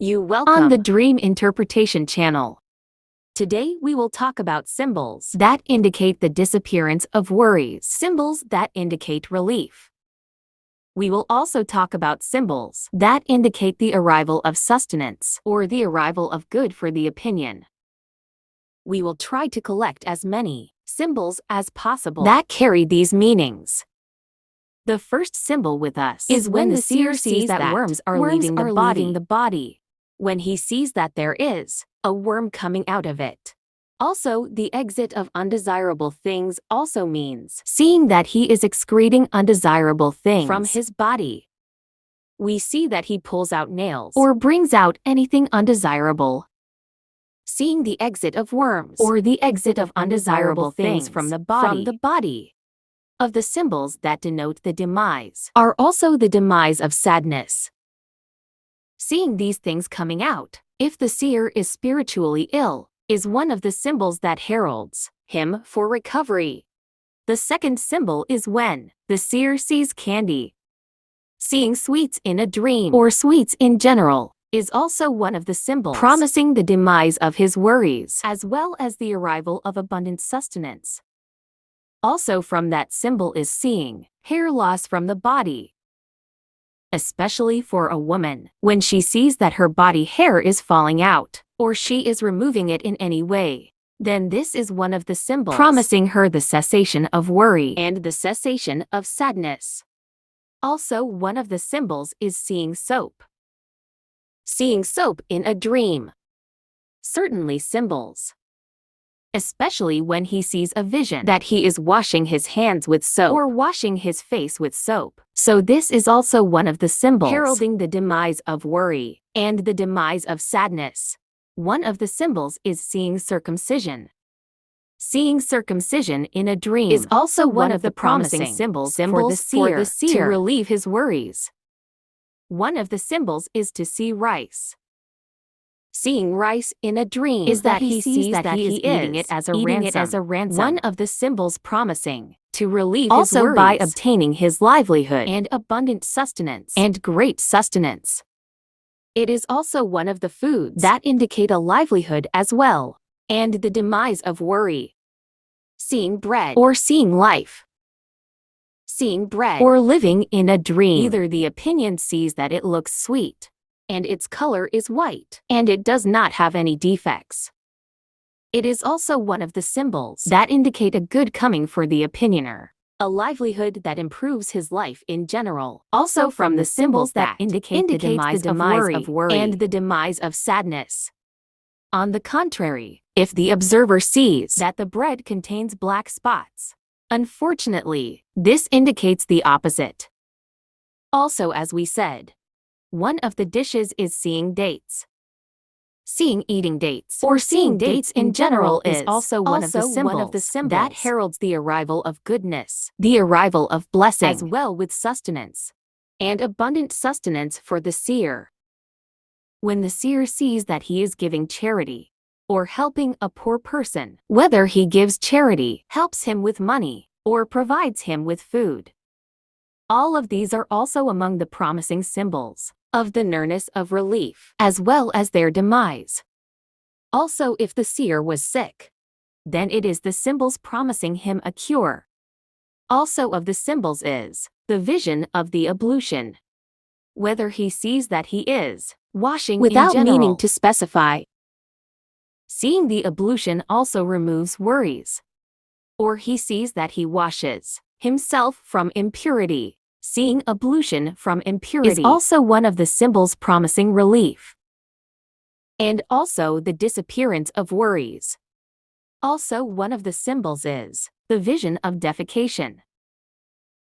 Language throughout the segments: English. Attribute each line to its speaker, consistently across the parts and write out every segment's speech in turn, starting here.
Speaker 1: Welcome on the Dream Interpretation channel. Today we will talk about symbols that indicate the disappearance of worries, symbols that indicate relief. We will also talk about symbols that indicate the arrival of sustenance or the arrival of good for the opinion. We will try to collect as many symbols as possible that carry these meanings. The first symbol with us is when the seer sees that worms are leaving the body. When he sees that there is a worm coming out of it. Also, the exit of undesirable things also means seeing that he is excreting undesirable things from his body. We see that he pulls out nails or brings out anything undesirable. Seeing the exit of worms or the exit of undesirable things from the body. Of the symbols that denote the demise are also the demise of sadness. Seeing these things coming out, if the seer is spiritually ill, is one of the symbols that heralds him for recovery. The second symbol is when the seer sees candy. Seeing sweets in a dream or sweets in general is also one of the symbols promising the demise of his worries as well as the arrival of abundant sustenance. Also from that symbol is seeing hair loss from the body. Especially for a woman, when she sees that her body hair is falling out, or she is removing it in any way, then this is one of the symbols promising her the cessation of worry and the cessation of sadness. Also, one of the symbols is seeing soap. Seeing soap in a dream. Certainly symbols. Especially when he sees a vision that he is washing his hands with soap or washing his face with soap. So this is also one of the symbols heralding the demise of worry and the demise of sadness. One of the symbols is seeing circumcision. Seeing circumcision in a dream is also one of the promising symbols for the seer to relieve his worries. One of the symbols is to see rice. Seeing rice in a dream is that he sees that he is eating it as a ransom. One of the symbols promising to relieve his worries also by obtaining his livelihood and abundant sustenance and great sustenance. It is also one of the foods that indicate a livelihood as well and the demise of worry. Seeing bread or seeing life. Seeing bread or living in a dream. Either the opinion sees that it looks sweet and its color is white, and it does not have any defects. It is also one of the symbols that indicate a good coming for the opinioner, a livelihood that improves his life in general. Also from the symbols that indicate the demise of worry and the demise of sadness. On the contrary, if the observer sees that the bread contains black spots, unfortunately, this indicates the opposite. Also, as we said, one of the dishes is seeing dates. Seeing eating dates or seeing dates in general is also one of the symbols that heralds the arrival of goodness, the arrival of blessing, as well with sustenance and abundant sustenance for the seer. When the seer sees that he is giving charity or helping a poor person, whether he gives charity, helps him with money, or provides him with food. All of these are also among the promising symbols of the nearness of relief, as well as their demise. Also, if the seer was sick, then it is the symbols promising him a cure. Also of the symbols is the vision of the ablution. Whether he sees that he is washing without meaning to specify. Seeing the ablution also removes worries. Or he sees that he washes himself from impurity. Seeing ablution from impurity is also one of the symbols promising relief. And also the disappearance of worries. Also one of the symbols is the vision of defecation.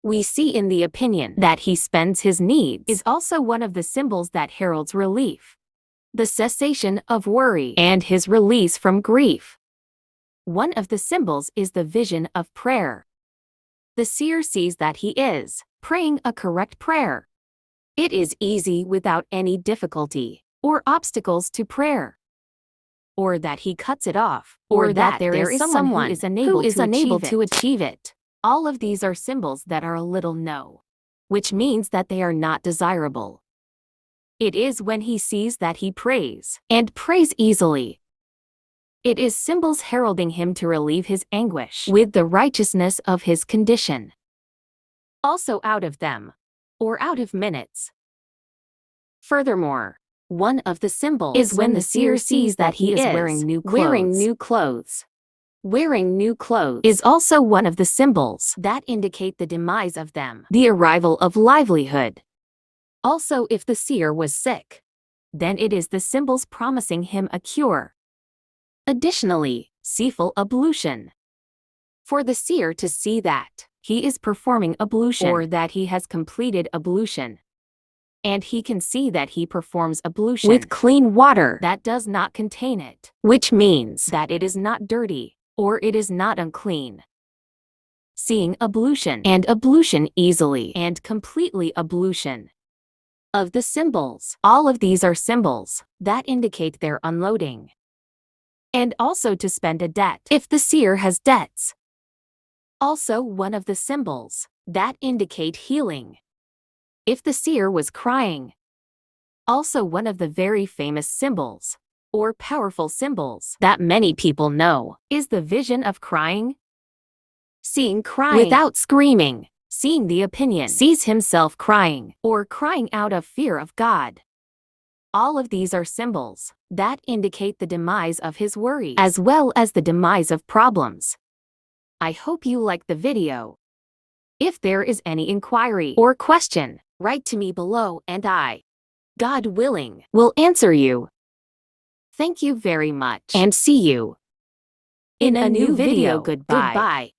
Speaker 1: We see in the opinion that he spends his needs is also one of the symbols that heralds relief. The cessation of worry and his release from grief. One of the symbols is the vision of prayer. The seer sees that he is praying a correct prayer. It is easy without any difficulty or obstacles to prayer. Or that he cuts it off, or that there is someone who is unable to achieve it. All of these are symbols that are a little no, which means that they are not desirable. It is when he sees that he prays, and prays easily. It is symbols heralding him to relieve his anguish with the righteousness of his condition. Also out of them, or out of minutes. Furthermore, one of the symbols is when the seer sees that he is wearing new clothes. Wearing new clothes is also one of the symbols that indicate the demise of them, the arrival of livelihood. Also, if the seer was sick, then it is the symbols promising him a cure. Additionally, seeful ablution. For the seer to see that he is performing ablution or that he has completed ablution, and he can see that he performs ablution with clean water that does not contain it, which means that it is not dirty or it is not unclean. Seeing ablution and ablution easily and completely ablution of the symbols. All of these are symbols that indicate their unloading. And also to spend a debt if the seer has debts. Also one of the symbols that indicate healing. If the seer was crying. Also one of the very famous symbols, or powerful symbols that many people know, is the vision of crying. Seeing crying without screaming, seeing the opinion, sees himself crying, or crying out of fear of God. All of these are symbols that indicate the demise of his worries, as well as the demise of problems. I hope you liked the video. If there is any inquiry or question, write to me below and I, God willing, will answer you. Thank you very much and see you in a new video. Goodbye.